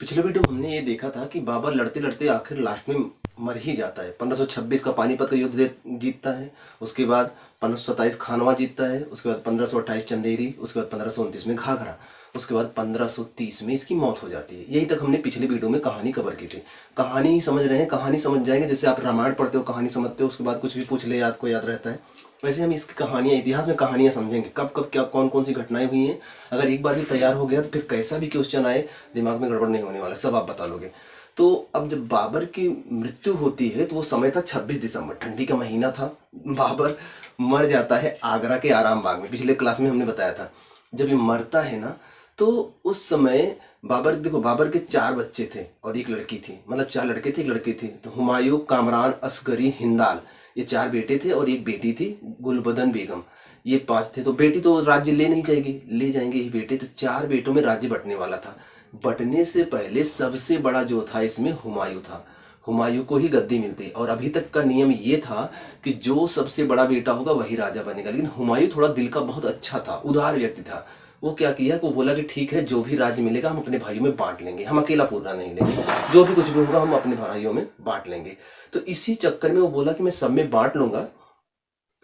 पिछले वीडियो में हमने ये देखा था कि बाबर लड़ते लड़ते आखिर लास्ट में मर ही जाता है। 1526 का पानीपत का युद्ध जीतता है। उसके बाद 1527 खानवा जीतता है। उसके बाद 1528 चंदेरी। उसके बाद 1529 में घाघरा। उसके बाद 1530 में इसकी मौत हो जाती है। यही तक हमने पिछले वीडियो में कहानी कवर की थी। कहानी ही समझ रहे हैं, कहानी समझ जाएंगे। जैसे आप रामायण पढ़ते हो, कहानी समझते हो, उसके बाद कुछ भी पूछ ले आपको याद रहता है। वैसे हम इसकी कहानियाँ, इतिहास में कहानियाँ समझेंगे, कब कब क्या कौन कौन सी घटनाएं हुई हैं। अगर एक बार भी तैयार हो गया तो फिर कैसा भी क्वेश्चन आए दिमाग में गड़बड़ नहीं होने वाला, सब आप बता लोगे। तो अब जब बाबर की मृत्यु होती है तो वो समय था 26 दिसंबर, ठंडी का महीना था। बाबर मर जाता है आगरा के आराम बाग में। पिछले क्लास में हमने बताया था जब ये मरता है ना, तो उस समय बाबर, देखो बाबर के 4 बच्चे थे और एक लड़की थी, मतलब 4 लड़के थे एक लड़की थी। तो हुमायूं, कामरान, असगरी, हिंदाल, ये 4 बेटे थे और एक बेटी थी गुलबदन बेगम। ये 5 थे। तो बेटी तो राज्य ले नहीं जाएगी, ले जाएंगे ये बेटे। तो 4 बेटों में राज्य बंटने वाला था। बंटने से पहले सबसे बड़ा जो था इसमें हुमायूं था। हुमायूं को ही गद्दी मिलती। और अभी तक का नियम ये था कि जो सबसे बड़ा बेटा होगा वही राजा बनेगा। लेकिन हुमायूं थोड़ा दिल का बहुत अच्छा था, उदार व्यक्ति था। वो क्या किया कि वो बोला कि ठीक है, जो भी राज्य मिलेगा हम अपने भाइयों में बांट लेंगे, हम अकेला पूरा नहीं लेंगे, जो भी कुछ भी होगा हम अपने भाइयों में बांट लेंगे। तो इसी चक्कर में वो बोला कि मैं सब में बांट लूंगा,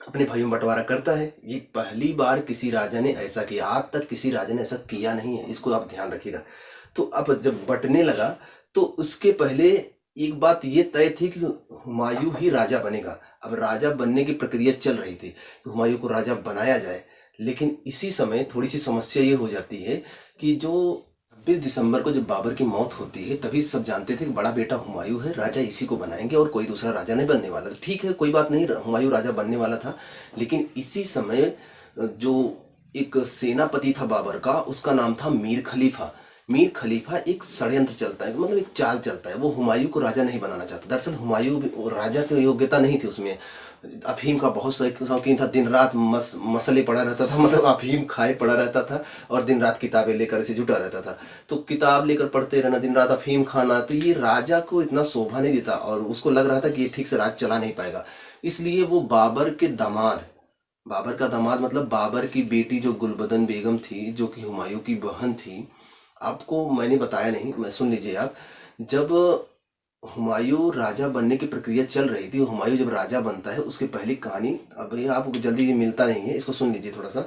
अपने भाइयों में बंटवारा करता है। ये पहली बार किसी राजा ने ऐसा किया, आज तक किसी राजा ने ऐसा किया नहीं है, इसको आप ध्यान रखिएगा। तो अब जब बंटने लगा तो उसके पहले एक बात ये तय थी कि हुमायूं ही राजा बनेगा। अब राजा बनने की प्रक्रिया चल रही थी कि हुमायूं को राजा बनाया जाए। लेकिन इसी समय थोड़ी सी समस्या ये हो जाती है कि जो 26 दिसंबर को जब बाबर की मौत होती है तभी सब जानते थे कि बड़ा बेटा हुमायूं है, राजा इसी को बनाएंगे और कोई दूसरा राजा नहीं बनने वाला। ठीक है, कोई बात नहीं, हुमायूं राजा बनने वाला था। लेकिन इसी समय जो एक सेनापति था बाबर का, उसका नाम था मीर खलीफा। मीर खलीफा एक षड्यंत्र चलता है, मतलब एक चाल चलता है। वो हुमायूं को राजा नहीं बनाना चाहता। दरअसल हुमायूं राजा की योग्यता नहीं थी उसमें। अफीम का बहुत शौकीन था, दिन रात मसले पड़ा रहता था, मतलब अफीम खाए पड़ा रहता था और दिन रात किताबें लेकर इसे जुटा रहता था। तो किताब लेकर पढ़ते रहना, दिन रात अफीम खाना, तो ये राजा को इतना शोभा नहीं देता और उसको लग रहा था कि ये ठीक से राज चला नहीं पाएगा। इसलिए वो बाबर के दामाद, बाबर का दामाद मतलब बाबर की बेटी जो गुलबदन बेगम थी, जो कि हुमायूं की बहन थी। आपको मैंने बताया नहीं, मैं सुन लीजिए आप। जब हुमायूं राजा बनने की प्रक्रिया चल रही थी, हुमायूं जब राजा बनता है उसके पहली कहानी, अब ये आपको जल्दी ये मिलता नहीं है, इसको सुन लीजिए थोड़ा सा।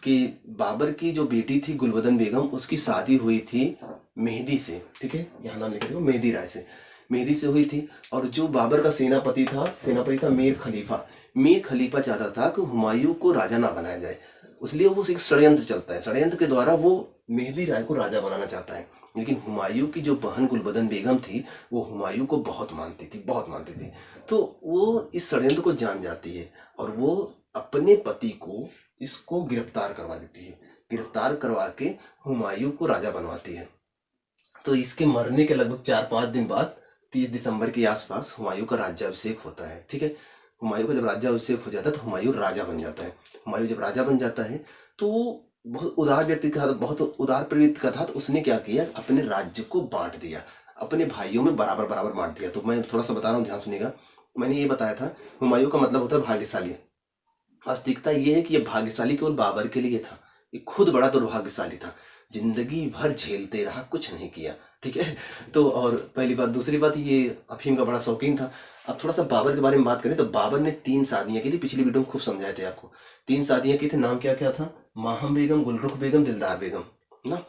कि बाबर की जो बेटी थी गुलबदन बेगम, उसकी शादी हुई थी मेहदी से। ठीक है, यहाँ नाम लिख दो, मेहदी राय से। मेहदी से हुई थी। और जो बाबर का सेनापति था मीर खलीफा। मीर खलीफा चाहता था कि हुमायूं को राजा ना बनाया जाए, इसलिए वो एक षड्यंत्र चलता है। षड्यंत्र के द्वारा वो मेहदी राय को राजा बनाना चाहता है। लेकिन हुमायूं की जो बहन गुलबदन बेगम थी, वो हुमायूं को बहुत मानती थी, बहुत मानती थी। तो वो इस षड्यंत्र को जान जाती है और वो अपने पति को इसको गिरफ्तार करवा देती है। गिरफ्तार करवा के हुमायूं को राजा बनवाती है। तो इसके मरने के लगभग 4-5 दिन बाद 30 दिसंबर के आसपास हुमायूं का राज्याभिषेक होता है। ठीक है, हुमायूं का जब राज्याभिषेक हो जाता है तो हुमायूं राजा बन जाता है। हुमायूं जब राजा बन जाता है तो वो बहुत उदार व्यक्ति का था, बहुत उदार प्रवृत्ति का था। तो उसने क्या किया, अपने राज्य को बांट दिया, अपने भाइयों में बराबर बराबर बांट दिया। तो मैं थोड़ा सा बता रहा हूँ, ध्यान सुनिएगा। मैंने ये बताया था हुमायूं का मतलब होता है भाग्यशाली। वास्तविकता ये है कि ये भाग्यशाली केवल बाबर के लिए था, ये खुद बड़ा दुर्भाग्यशाली था। जिंदगी भर झेलते रहा, कुछ नहीं किया। ठीक है, तो और पहली बात। दूसरी बात, ये अफीम का बड़ा शौकीन था। अब थोड़ा सा बाबर के बारे में बात करें तो बाबर ने 3 शादियां की थी। पिछली वीडियो में खूब समझाए थे आपको। 3 शादियां की थी। नाम क्या क्या था? माहम बेगम, गुलरुख बेगम, दिलदार बेगम ना।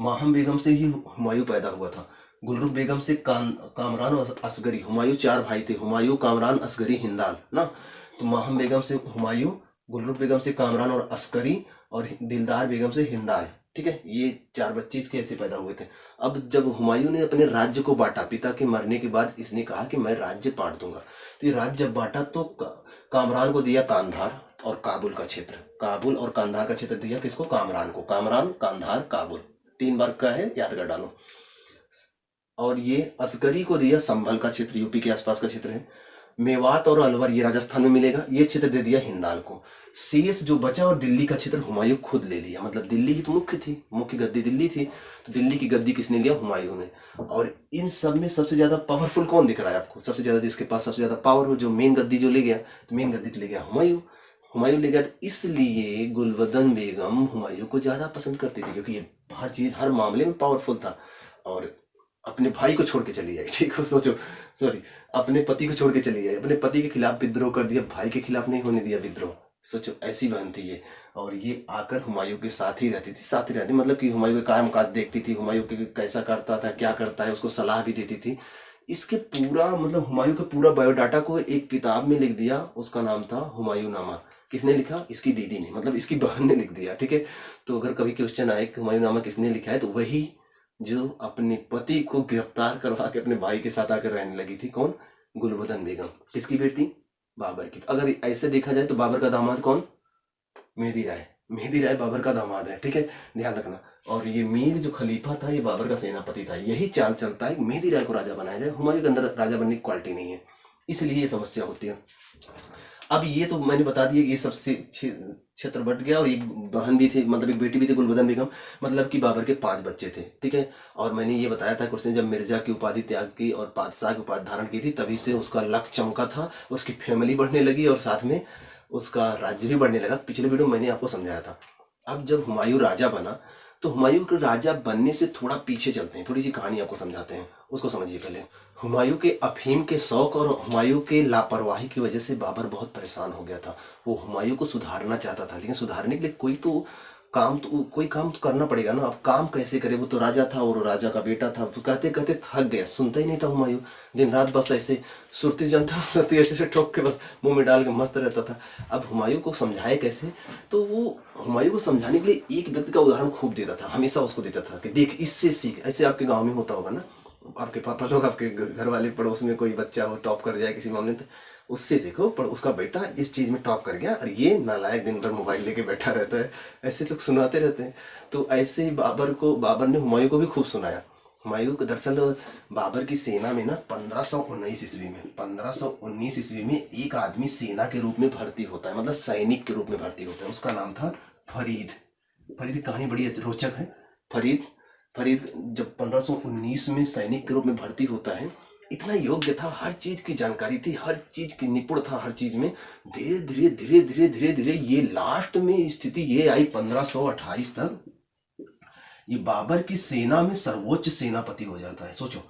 माहम बेगम से ही हुमायूं पैदा हुआ था। गुलरुख बेगम से कामरान और असगरी, हुमायूं 4 भाई थे, हुमायूं, कामरान, असगरी, हिंदाल ना। तो माहम बेगम से हुमायूं, गुलरुख बेगम से कामरान और अस्करी, और दिलदार बेगम से हिंदाल। ठीक है, ये 4 बच्चे इसके ऐसे पैदा हुए थे। अब जब हुमायूं ने अपने राज्य को बांटा, पिता के मरने के बाद इसने कहा कि मैं राज्य बांट दूंगा। तो ये राज्य जब बांटा तो कामरान को दिया कांधार और काबुल का क्षेत्र। काबुल और कांधार का क्षेत्र दिया किसको? कामरान को। कामरान, कांधार, काबुल, 3 बार का है, याद कर डालो। और ये असगरी को दिया संभल का क्षेत्र, यूपी के आसपास का क्षेत्र है। मेवात और अलवर ये राजस्थान में मिलेगा, ये क्षेत्र दे दिया हिंदाल को। शेष जो बचा और दिल्ली का क्षेत्र हुमायूं खुद ले लिया। मतलब दिल्ली ही तो मुख्य थी, मुख्य गद्दी दिल्ली थी, तो दिल्ली की गद्दी किसने लिया? हुमायूं ने। और इन सब में सबसे ज्यादा पावरफुल कौन दिख रहा है आपको? सबसे ज्यादा जिसके पास सबसे ज्यादा पावर हो, जो मेन गद्दी जो ले गया, तो मेन गद्दी तो ले गया हुमायूं। हुमायूं ले गया, तो इसलिए गुलबदन बेगम हुमायूं को ज्यादा पसंद करती थी, क्योंकि ये हर चीज हर मामले में पावरफुल था। और अपने भाई को छोड़ के चली आई, ठीक हो, सोचो, सॉरी, अपने पति को छोड़ के चली आई, अपने पति के खिलाफ विद्रोह कर दिया, भाई के खिलाफ नहीं होने दिया विद्रोह। सोचो, ऐसी बहन थी ये। और ये आकर हुमायूं के साथ ही रहती थी, साथ ही रहती, मतलब कि हुमायूं के काम काज देखती थी, हुमायूं के कैसा करता था, क्या करता है, उसको सलाह भी देती थी। इसके पूरा मतलब हुमायूं के पूरा बायोडाटा को एक किताब में लिख दिया, उसका नाम था हुमायूं नामा। किसने लिखा? इसकी दीदी ने, मतलब इसकी बहन ने लिख दिया, ठीक है। तो अगर कभी क्वेश्चन आए कि हुमायूं नामा किसने लिखा है, तो वही जो अपने पति को गिरफ्तार करवा के अपने भाई के साथ आकर रहने लगी थी। कौन? गुलबदन बेगम। किसकी बेटी? बाबर की। अगर ऐसे देखा जाए तो बाबर का दामाद कौन? मेहदी राय। मेहदी राय बाबर का दामाद है, ठीक है, ध्यान रखना। और ये मीर जो खलीफा था, ये बाबर का सेनापति था। यही चाल चलता है, मेहदी राय को राजा बनाया जाए, हुमायूं के अंदर राजा बनने की क्वालिटी नहीं है, इसलिए ये समस्या होती है। अब ये तो मैंने बता दिया, ये सबसे क्षेत्र बट गया। और एक बहन भी थी, मतलब एक बेटी भी थी, गुलबदन बेगम, मतलब कि बाबर के 5 बच्चे थे, ठीक है। और मैंने ये बताया था कुछ, जब मिर्जा की उपाधि त्याग की और बादशाह की उपाधि धारण की थी, तभी से उसका लक चमका था, उसकी फैमिली बढ़ने लगी और साथ में उसका राज्य भी बढ़ने लगा। पिछले वीडियो में मैंने आपको समझाया था। अब जब हुमायूं राजा बना, तो हुमायूं के राजा बनने से थोड़ा पीछे चलते हैं, थोड़ी सी कहानी आपको समझाते हैं, उसको समझिए पहले। हुमायूं के अफीम के शौक और हुमायूं के लापरवाही की वजह से बाबर बहुत परेशान हो गया था। वो हुमायूं को सुधारना चाहता था, लेकिन सुधारने के लिए कोई काम तो करना पड़ेगा ना। अब काम कैसे करे? वो तो राजा था और राजा का बेटा था। तो कहते कहते थक गया, सुनता ही नहीं था हुमायूं। दिन रात बस ऐसे सुरती जनता सुरती ऐसे ठोक के बस मुंह में डाल के मस्त रहता था। अब हुमायूं को समझाए कैसे? तो वो हुमायूं को समझाने के लिए एक व्यक्ति का उदाहरण खूब देता था, हमेशा उसको देता था कि देख, इससे सीख। ऐसे आपके गाँव में होता होगा ना, आपके पापा लोग, आपके घर वाले, पड़ोस में कोई बच्चा हो टॉप कर जाए किसी मामले में, तो उससे देखो, पर उसका बेटा इस चीज में टॉप कर गया और ये नालायक दिन भर मोबाइल लेके बैठा रहता है। ऐसे लोग सुनाते रहते हैं। तो ऐसे ही बाबर ने हुमायूं को भी खूब सुनाया। हुमायूं को दरअसल बाबर की सेना में ना 1519 ईस्वी में एक आदमी सेना के रूप में भर्ती होता है, मतलब सैनिक के रूप में भर्ती होता है। उसका नाम था फरीद। फरीद की कहानी बड़ी रोचक है। फरीद फरीद जब 1519 में सैनिक के रूप में भर्ती होता है, इतना योग्य था, हर चीज की जानकारी थी, हर चीज की निपुण था, हर चीज में। धीरे धीरे धीरे धीरे धीरे धीरे ये लास्ट में स्थिति ये आई 1528 तक, ये बाबर की सेना में सर्वोच्च सेनापति हो जाता है। सोचो,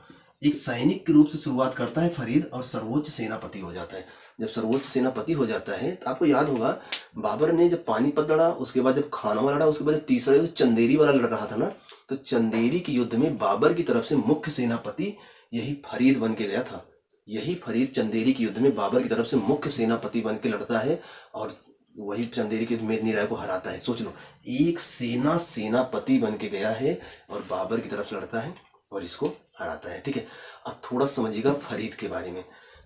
एक सैनिक के रूप से शुरुआत करता है फरीद और सर्वोच्च सेनापति हो जाता है। जब सर्वोच्च सेनापति हो जाता है तो आपको याद होगा, बाबर ने जब पानीपत लड़ा, उसके बाद जब खानवा लड़ा, उसके बाद जब तीसरा युद्ध चंदेरी वाला लड़ रहा था ना, तो चंदेरी के युद्ध में बाबर की तरफ से मुख्य सेनापति यही फरीद बन के गया था। यही फरीद चंदेरी के युद्ध में बाबर की तरफ से मुख्य सेनापति बन के लड़ता है और वही चंदेरी के मेदिनी राय को हराता है। सोच लो, एक सेनापति बन के गया है और बाबर की तरफ से लड़ता है और इसको हराता है, ठीक है। अब थोड़ा समझिएगा फरीद के बारे में।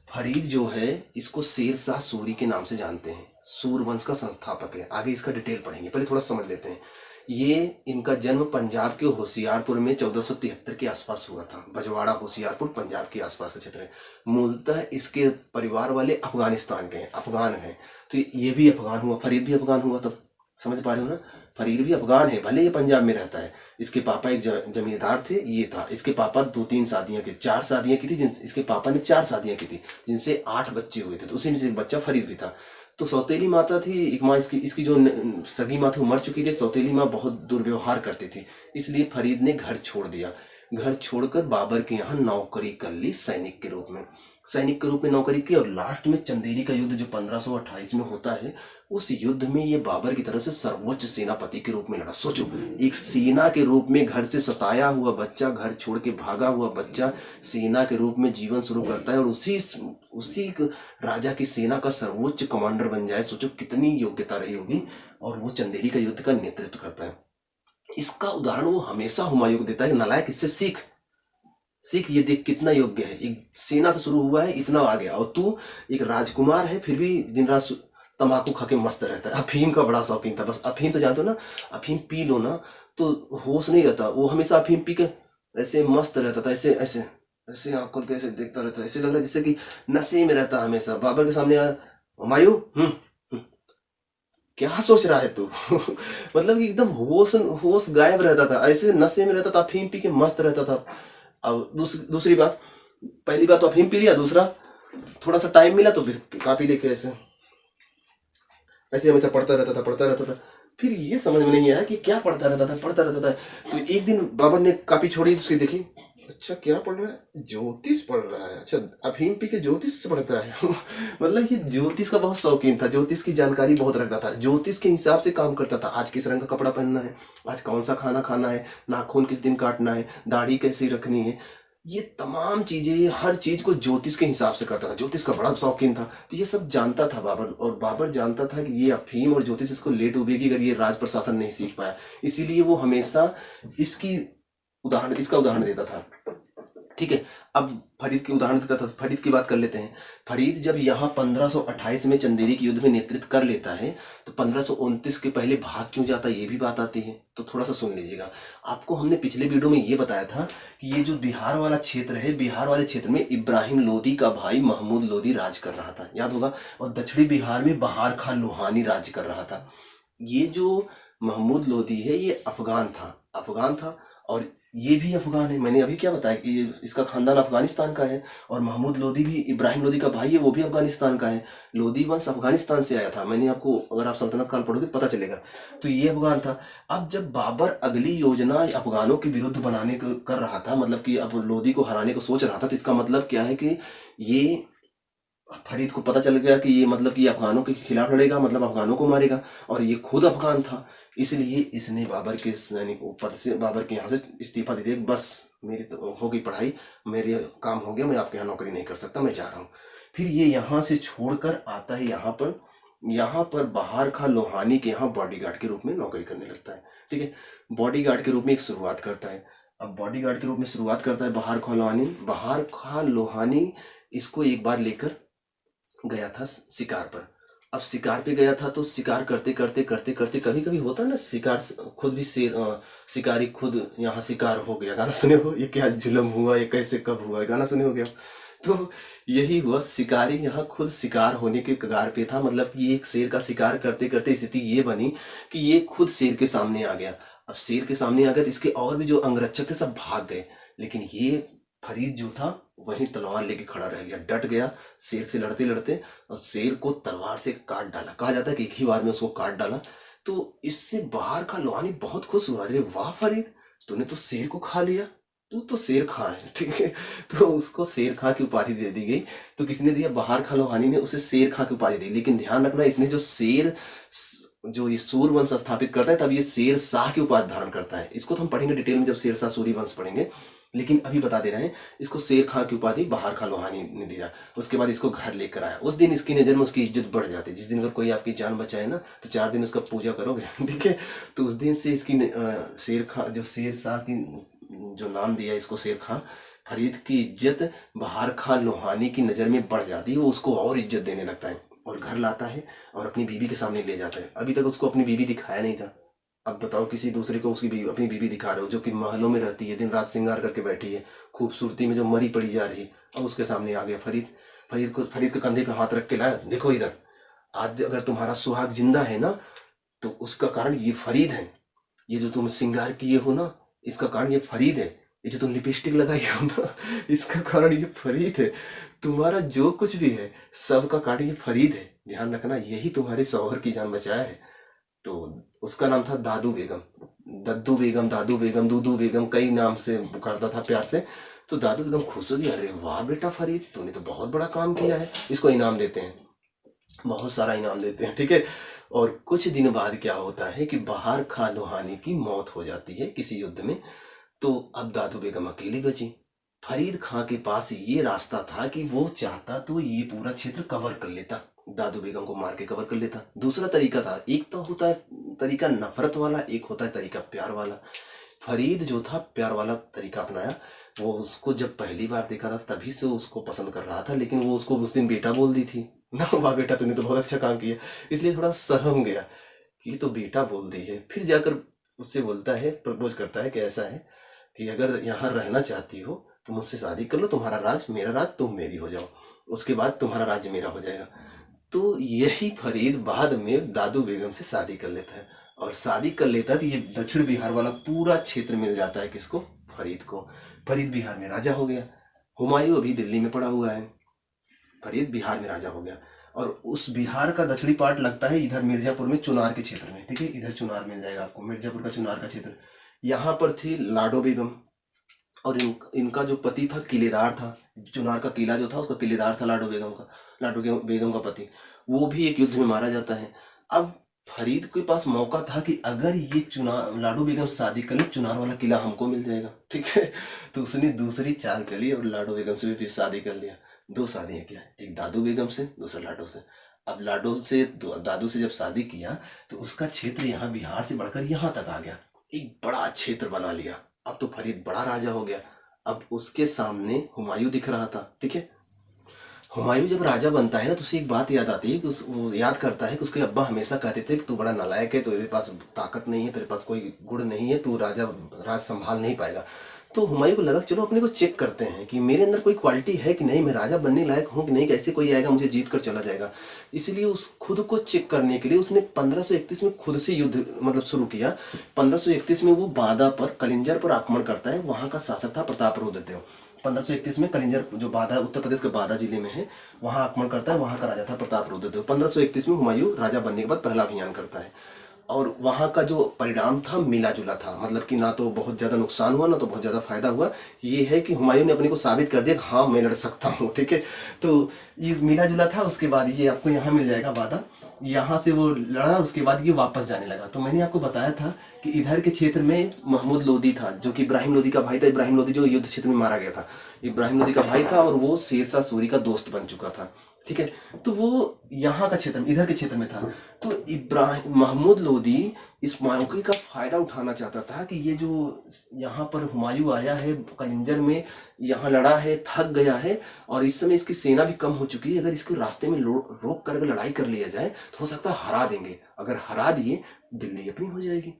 फरीद जो है, इसको शेर शाह सूरी के नाम से जानते हैं, सूर वंश का संस्थापक है। आगे इसका डिटेल पढ़ेंगे, पहले थोड़ा समझ लेते हैं। ये इनका जन्म पंजाब के होशियारपुर में 1473 के आसपास हुआ था। बजवाड़ा होशियारपुर पंजाब के आसपास का क्षेत्र है। मूलतः इसके परिवार वाले अफगानिस्तान के हैं, अफगान हैं। तो ये भी अफगान हुआ, फरीद भी अफगान हुआ, तब समझ पा रहे हो ना। फरीद भी अफगान है, भले ये पंजाब में रहता है। इसके पापा एक जमींदार थे, ये था। इसके पापा 2-3 शादियां की, 4 शादियां की थी, इसके पापा ने 4 शादियां की थी, जिनसे 8 बच्चे हुए थे। तो उसी में से एक बच्चा फरीद भी था। तो सौतेली माता थी एक माँ, इसकी जो सगी माँ थी वो मर चुकी थी। सौतेली माँ बहुत दुर्व्यवहार करती थी, इसलिए फरीद ने घर छोड़ दिया। घर छोड़कर बाबर के यहाँ नौकरी कर ली, सैनिक के रूप में। सैनिक के रूप में नौकरी की और लास्ट में चंदेरी का युद्ध जो 1528 में होता है, उस युद्ध में ये बाबर की तरफ से सर्वोच्च सेनापति के रूप में लड़ा। सोचो, एक सेना के रूप में घर से सताया हुआ बच्चा, घर छोड़ के भागा हुआ बच्चा सेना के रूप में जीवन शुरू करता है और उसी राजा की सेना का सर्वोच्च कमांडर बन जाए। सोचो कितनी योग्यता रही होगी। और वो चंदेरी का युद्ध का नेतृत्व करता है। इसका उदाहरण वो हमेशा हुमायूं को देता है, नालायक, इससे सीख, ये देख कितना योग्य है। एक सेना से शुरू हुआ है, इतना आ गया, और तू एक राजकुमार है, फिर भी दिन रात तंबाकू खा के मस्त रहता है। अफीम का बड़ा शौकीन था। बस अफीम तो जानते हो ना, अफीम पी लो ना तो होश नहीं रहता। वो हमेशा अफीम पी के ऐसे मस्त रहता था, ऐसे ऐसे ऐसे आँख खोल के ऐसे देखता रहता, ऐसे लग रहा है जैसे कि नशे में रहता हमेशा। बाबर के सामने हुमायूं, क्या सोच रहा है तू? मतलब कि एकदम होश गायब रहता था, ऐसे नशे में रहता था, अफीम पी के मस्त रहता था। अब दूसरी बात, पहली बात तो अफीम पी लिया, दूसरा थोड़ा सा टाइम मिला तो कापी लेके ऐसे हमेशा पढ़ता रहता था। फिर ये समझ में नहीं आया कि क्या पढ़ता रहता था। तो एक दिन बाबर ने कापी छोड़ी, उसकी देखी, अच्छा, क्या पढ़ रहा है? ज्योतिष पढ़ रहा है। अच्छा, अफीम पी के ज्योतिष से पढ़ता है। मतलब ये ज्योतिष का बहुत शौकीन था, ज्योतिष की जानकारी बहुत रखता था, ज्योतिष के हिसाब से काम करता था। आज किस रंग का कपड़ा पहनना है, आज कौन सा खाना खाना है, नाखून किस दिन काटना है, दाढ़ी कैसे रखनी है, ये तमाम चीजें, ये हर चीज को ज्योतिष के हिसाब से करता था। ज्योतिष का बड़ा शौकीन था, तो ये सब जानता था बाबर। और बाबर जानता था कि ये अफीम और ज्योतिष इसको लेट उबेगी अगर ये राज प्रशासन नहीं सीख पाया। इसीलिए वो हमेशा इसकी इसका उदाहरण देता था। ठीक है, अब फरीद की उदाहरण देता था, फरीद की बात कर लेते हैं। फरीद जब यहाँ 1528 में चंदेरी के युद्ध में नेतृत्व कर लेता है, तो 1529 के पहले भाग क्यों जाता है, ये भी बात आती है, तो थोड़ा सा सुन लीजिएगा। आपको हमने पिछले वीडियो में ये बताया था कि ये जो बिहार वाला क्षेत्र है, बिहार वाले क्षेत्र में इब्राहिम लोदी का भाई महमूद लोदी राज कर रहा था, याद होगा। और दक्षिणी बिहार में बहार खान लोहानी राज कर रहा था। ये जो महमूद लोदी है ये अफगान था। और ये भी अफगान है। मैंने अभी क्या बताया कि इसका खानदान अफगानिस्तान का है। और महमूद लोदी भी, इब्राहिम लोदी का भाई है, वो भी अफगानिस्तान का है। लोदी वंश अफगानिस्तान से आया था। मैंने आपको, अगर आप सल्तनत काल पढ़ोगे तो पता चलेगा। तो ये अफगान था। अब जब बाबर अगली योजना अफगानों के विरुद्ध बनाने को कर रहा था, मतलब कि अब लोदी को हराने को सोच रहा था, तो इसका मतलब क्या है कि ये फरीद को पता चल गया कि ये, मतलब कि ये अफगानों के खिलाफ लड़ेगा, मतलब अफगानों को मारेगा। और ये खुद अफगान था, इसलिए इसने बाबर के सैनिक पद से, बाबर के यहाँ से इस्तीफा दे दिया। बस मेरी तो हो गई पढ़ाई, मेरे काम हो गया, मैं आपके यहाँ नौकरी नहीं कर सकता, मैं जा रहा हूँ। फिर ये यहाँ से छोड़कर आता है यहाँ पर बहार खां लोहानी के यहाँ बॉडीगार्ड के रूप में नौकरी करने लगता है। ठीक है, बॉडीगार्ड के रूप में एक शुरुआत करता है। अब बॉडीगार्ड के रूप में शुरुआत करता है बहार खां लोहानी इसको एक बार लेकर गया था शिकार पर। अब शिकार पे गया था, तो शिकार करते करते कभी कभी होता है ना, खुद भी शिकारी खुद यहाँ शिकार हो गया। गाना सुने हो, ये क्या जुल्म हुआ, ये कैसे कब हुआ, गाना सुने हो गया। तो यही हुआ, शिकारी यहाँ खुद शिकार होने के कगार पे था। मतलब कि एक शेर का शिकार करते करते स्थिति ये बनी कि ये खुद शेर के सामने आ गया। अब शेर के सामने आ गया तो इसके और भी जो अंगरक्षक थे सब भाग गए, लेकिन ये फरीद जो था वहीं तलवार लेके खड़ा रह गया, डट गया शेर से लड़ते लड़ते, और शेर को तलवार से काट डाला। कहा जाता है कि एक ही बार में उसको काट डाला। तो इससे बाहर का लोहानी बहुत खुश हुआ, अरे वाह फरीद, तूने तो शेर को खा लिया, तू तो शेर खां है। ठीक है, तो उसको शेर खां की उपाधि दे दी गई। तो किसने दिया, बहार खां लोहानी ने उसे शेर खां की उपाधि दी। लेकिन ध्यान रखना, इसने जो ये सूर वंश स्थापित करता है, तब ये शेर शाह की उपाधि धारण करता है। इसको तो हम पढ़ेंगे डिटेल में जब शेर शाह सूरी वंश पढ़ेंगे, लेकिन अभी बता दे रहे हैं, इसको शेर खां की उपाधि बहार खां लोहानी ने दिया। उसके बाद इसको घर लेकर आया। उस दिन इसकी नज़र में उसकी इज्जत बढ़ जाती है। जिस दिन अगर कोई आपकी जान बचाए ना, तो 4 दिन उसका पूजा करोगे। ठीक है, तो उस दिन से इसकी शेर खां, जो शेर शाह की जो नाम दिया इसको शेर खां, फरीद की इज्जत बहार खां लोहानी की नज़र में बढ़ जाती है। वो उसको और इज्जत देने लगता है और घर लाता है और अपनी बीवी के सामने ले जाता है। अभी तक उसको अपनी बीवी दिखाया नहीं था। अब बताओ, किसी दूसरे को उसकी बीवी, अपनी बीवी दिखा रहे हो, जो कि महलों में रहती है, दिन रात श्रृंगार करके बैठी है, खूबसूरती में जो मरी पड़ी जा रही है। अब उसके सामने आ गया फरीद। फरीद के कंधे पे हाथ रख के लाया, देखो इधर, आज अगर तुम्हारा सुहाग जिंदा है ना, तो उसका कारण ये फरीद है। ये जो तुम श्रृंगार किए हो ना, इसका कारण ये फरीद है। ये जो तुम लिपस्टिक लगाई हो ना, इसका कारण ये फरीद है। तुम्हारा जो कुछ भी है, सबका कारण ये फरीद है। ध्यान रखना, यही तुम्हारे शौहर की जान बचाया है। तो उसका नाम था दादू बेगम, दद्दू बेगम, दादू बेगम, दूदू बेगम, कई नाम से पुकारता था प्यार से। तो दादू बेगम खुश हो गई, अरे वाह बेटा फरीद, तूने तो बहुत बड़ा काम किया है। इसको इनाम देते हैं, बहुत सारा इनाम देते हैं। ठीक है, और कुछ दिन बाद क्या होता है कि बहार खां लोहानी की मौत हो जाती है किसी युद्ध में। तो अब दादू बेगम अकेली बची। फरीद खां के पास ये रास्ता था कि वो चाहता तो ये पूरा क्षेत्र कवर कर लेता, दादू बेगम को मार के कवर कर लेता। दूसरा तरीका था, एक तो होता है तरीका नफरत वाला, एक होता है तरीका प्यार वाला। फरीद जो था प्यार वाला तरीका अपनाया। वो उसको जब पहली बार देखा था तभी से उसको पसंद कर रहा था, लेकिन वो उसको उस दिन बेटा बोल दी थी ना, वाह बेटा तूने तो बहुत अच्छा काम किया, इसलिए थोड़ा सहम गया कि तो बेटा बोल दी है। फिर जाकर उससे बोलता है, प्रपोज करता है कि ऐसा है कि अगर यहाँ रहना चाहती हो तो मुझसे शादी कर लो, तुम्हारा राज मेरा राज, तुम मेरी हो जाओ, उसके बाद तुम्हारा राज्य मेरा हो जाएगा। तो यही फरीद बाद में दादू बेगम से शादी कर लेता है। और शादी कर लेता है तो ये दक्षिण बिहार वाला पूरा क्षेत्र मिल जाता है किसको, फरीद को। फरीद बिहार में राजा हो गया। हुमायूं अभी दिल्ली में पड़ा हुआ है, फरीद बिहार में राजा हो गया। और उस बिहार का दक्षिणी पार्ट लगता है इधर मिर्जापुर में, चुनार के क्षेत्र में। ठीक है, इधर चुनार मिल जाएगा आपको, मिर्जापुर का चुनार का क्षेत्र। यहाँ पर थी लाडो बेगम। और इनका जो पति था किलेदार था, चुनार का किला जो था उसका किलेदार था लाडो बेगम का पति, वो भी एक युद्ध में मारा जाता है। अब फरीद के पास मौका था कि अगर ये चुनार लाडो बेगम से शादी कर ले, चुनार वाला किला हमको मिल जाएगा, ठीक है। तो उसने दूसरी चाल चली और लाडो बेगम से भी फिर शादी कर लिया। 2 शादियां किया, एक दादू बेगम से, दूसरा लाडो से। अब दादू से जब शादी किया तो उसका क्षेत्र यहाँ बिहार से बढ़कर यहाँ तक आ गया, एक बड़ा क्षेत्र बना लिया। अब तो फरीद बड़ा राजा हो गया। अब उसके सामने हुमायूं दिख रहा था, ठीक है। हुमायूं जब राजा बनता है ना तो उसे एक बात याद आती है कि वो याद करता है कि उसके अब्बा हमेशा कहते थे कि तू बड़ा नालायक है, तेरे पास ताकत नहीं है, तेरे पास कोई गुण नहीं है, तू राज संभाल नहीं पाएगा। तो हुमायूं को लगा चलो अपने को चेक करते हैं कि मेरे अंदर कोई क्वालिटी है कि नहीं, मैं राजा बनने लायक हूँ कि नहीं, कैसे कोई आएगा मुझे जीत कर चला जाएगा। इसलिए उस खुद को चेक करने के लिए उसने 1531 में खुद से युद्ध मतलब शुरू किया। 1531 में वो बादा पर, कलिंजर पर आक्रमण करता है। वहां का शासक था प्रतापरुद्रदेव। 1531 में कलिंजर जो बादा, उत्तर प्रदेश के बादा जिले में है, वहां आक्रमण करता है। वहां का राजा था प्रतापरुद्रदेव। 1531 में हुमायूं राजा बनने के बाद पहला अभियान करता है और वहां का जो परिणाम था मिला जुला था, मतलब कि ना तो बहुत ज्यादा नुकसान हुआ ना तो बहुत ज्यादा फायदा हुआ। ये है कि हुमायूं ने अपने को साबित कर दिया कि हाँ मैं लड़ सकता हूँ, ठीक है। तो ये मिला जुला था। उसके बाद ये आपको यहाँ मिल जाएगा वादा, यहाँ से वो लड़ा, उसके बाद ये वापस जाने लगा। तो मैंने आपको बताया था कि इधर के क्षेत्र में महमूद लोदी था जो कि इब्राहिम लोदी का भाई था। इब्राहिम लोदी जो युद्ध क्षेत्र में मारा गया था, इब्राहिम लोदी का भाई था और वो शेरशाह सूरी का दोस्त बन चुका था, ठीक है। तो वो यहाँ का क्षेत्र में, इधर के क्षेत्र में था। तो इब्राहिम महमूद लोदी इस मौके का फायदा उठाना चाहता था कि ये जो यहाँ पर हुमायूं आया है कलिंजर में, यहाँ लड़ा है, थक गया है और इस समय इसकी सेना भी कम हो चुकी है। अगर इसको रास्ते में रोक कर अगर लड़ाई कर लिया जाए तो हो सकता है हरा देंगे। अगर हरा दिए दिल्ली अपनी हो जाएगी।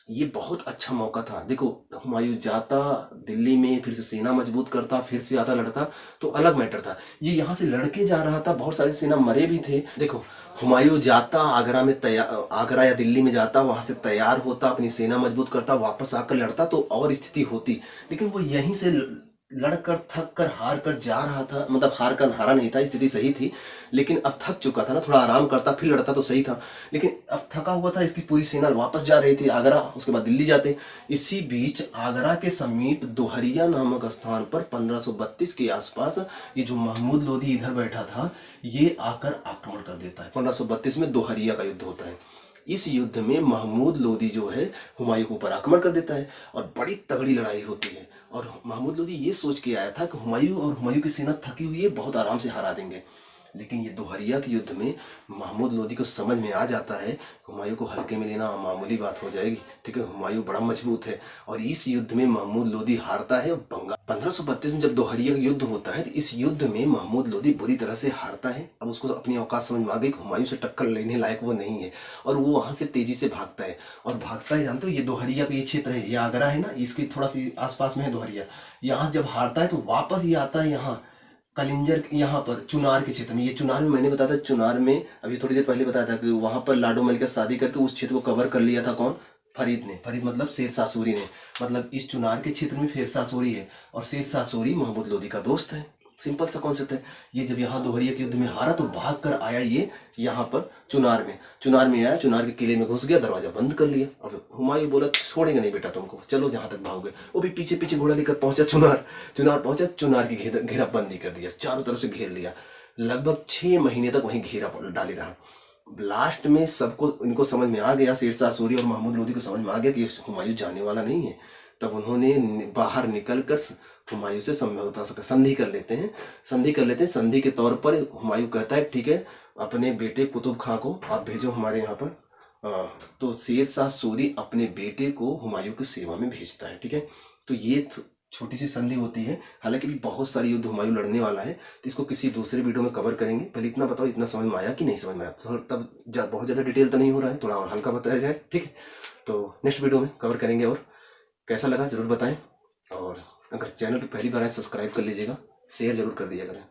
ये बहुत अच्छा मौका था। देखो हुमायूं जाता दिल्ली में, फिर से सेना मजबूत करता, फिर से आता लड़ता तो अलग मैटर था। ये यहाँ से लड़के जा रहा था, बहुत सारी सेना मरे भी थे। देखो हुमायूं जाता आगरा या दिल्ली में जाता, वहां से तैयार होता, अपनी सेना मजबूत करता, वापस आकर लड़ता तो और स्थिति होती। लेकिन वो यहीं से लड़कर थक कर हार कर जा रहा था, मतलब हारा नहीं था, स्थिति सही थी लेकिन अब थक चुका था ना, थोड़ा आराम करता फिर लड़ता तो सही था। लेकिन अब थका हुआ था, इसकी पूरी सेना वापस जा रही थी आगरा, उसके बाद दिल्ली जाते। इसी बीच आगरा के समीप दोहरिया नामक स्थान पर 1532 के आसपास ये जो महमूद लोदी इधर बैठा था ये आकर आक्रमण कर देता है। 1532 में दोहरिया का युद्ध होता है। इस युद्ध में महमूद लोदी जो है हुमायूं के ऊपर आक्रमण कर देता है और बड़ी तगड़ी लड़ाई होती है। और महमूद लोदी ये सोच के आया था कि हुमायूं और हुमायूं की सेना थकी हुई है, बहुत आराम से हरा देंगे। लेकिन ये दोहरिया के युद्ध में महमूद लोदी को समझ में आ जाता है हुमायूं को हल्के में लेना मामूली बात हो जाएगी, ठीक है। हुमायूं बड़ा मजबूत है और इस युद्ध में महमूद लोदी हारता है। 1532 में जब दोहरिया का युद्ध होता है तो इस युद्ध में महमूद लोदी बुरी तरह से हारता है। अब उसको अपनी औकात समझ में आ गई कि हुमायूं से टक्कर लेने लायक वो नहीं है और वो वहां से तेजी से भागता है। और भागता है, जानते हो ये दोहरिया का ये क्षेत्र है, ये आगरा है ना, इसके थोड़ा सी आसपास में है दोहरिया। यहाँ जब हारता है तो वापस ये आता है यहाँ कलिंजर, यहाँ पर चुनार के क्षेत्र में। ये चुनार में मैंने बताया था, चुनार में अभी थोड़ी देर पहले बताया था कि वहां पर लाडो मलिक शादी करके उस क्षेत्र को कवर कर लिया था। कौन? फरीद ने। फरीद मतलब शेरशाह सूरी ने। मतलब इस चुनार के क्षेत्र में शेरशाह सूरी है और शेरशाह सूरी महमूद लोदी का दोस्त है। सिंपल सा कॉन्सेप्ट है। ये जब यहाँ दोहरिया के युद्ध में हारा तो भाग कर आया ये यहाँ पर चुनार में आया, चुनार के किले में घुस गया, दरवाजा बंद कर लिया। अब हुमायूं बोला छोड़ेंगे नहीं बेटा तुमको, चलो जहां तक भागोगे। वो भी पीछे पीछे घोड़ा लेकर पहुंचा चुनार पहुंचा, चुनार की घेराबंदी कर दिया, चारों तरफ से घेर लिया। लगभग 6 महीने तक वहीं घेरा डाले रहा। लास्ट में सबको इनको समझ में आ गया, शेरशाह सूरी और महमूद लोदी को समझ में आ गया कि हुमायूं जाने वाला नहीं है। तब उन्होंने बाहर निकलकर हुमायूं से समझौता संधि कर लेते हैं। संधि के तौर पर हुमायूं कहता है ठीक है अपने बेटे कुतुब खां को आप भेजो हमारे यहाँ पर। तो शेरशाह सूरी अपने बेटे को हुमायूं की सेवा में भेजता है, ठीक है। तो ये छोटी सी संधि होती है। हालांकि भी बहुत सारे युद्ध हुमायूं लड़ने वाला है तो इसको किसी दूसरे वीडियो में कवर करेंगे। पहले इतना बताओ, इतना समझ में आया कि नहीं समझ में आया? तो तब बहुत ज़्यादा डिटेल तो नहीं हो रहा है, थोड़ा और हल्का बताया जाए, ठीक है। तो नेक्स्ट वीडियो में कवर करेंगे। और कैसा लगा ज़रूर बताएं और अगर चैनल पर पहली बार आए सब्सक्राइब कर लीजिएगा, शेयर ज़रूर कर दिया करें।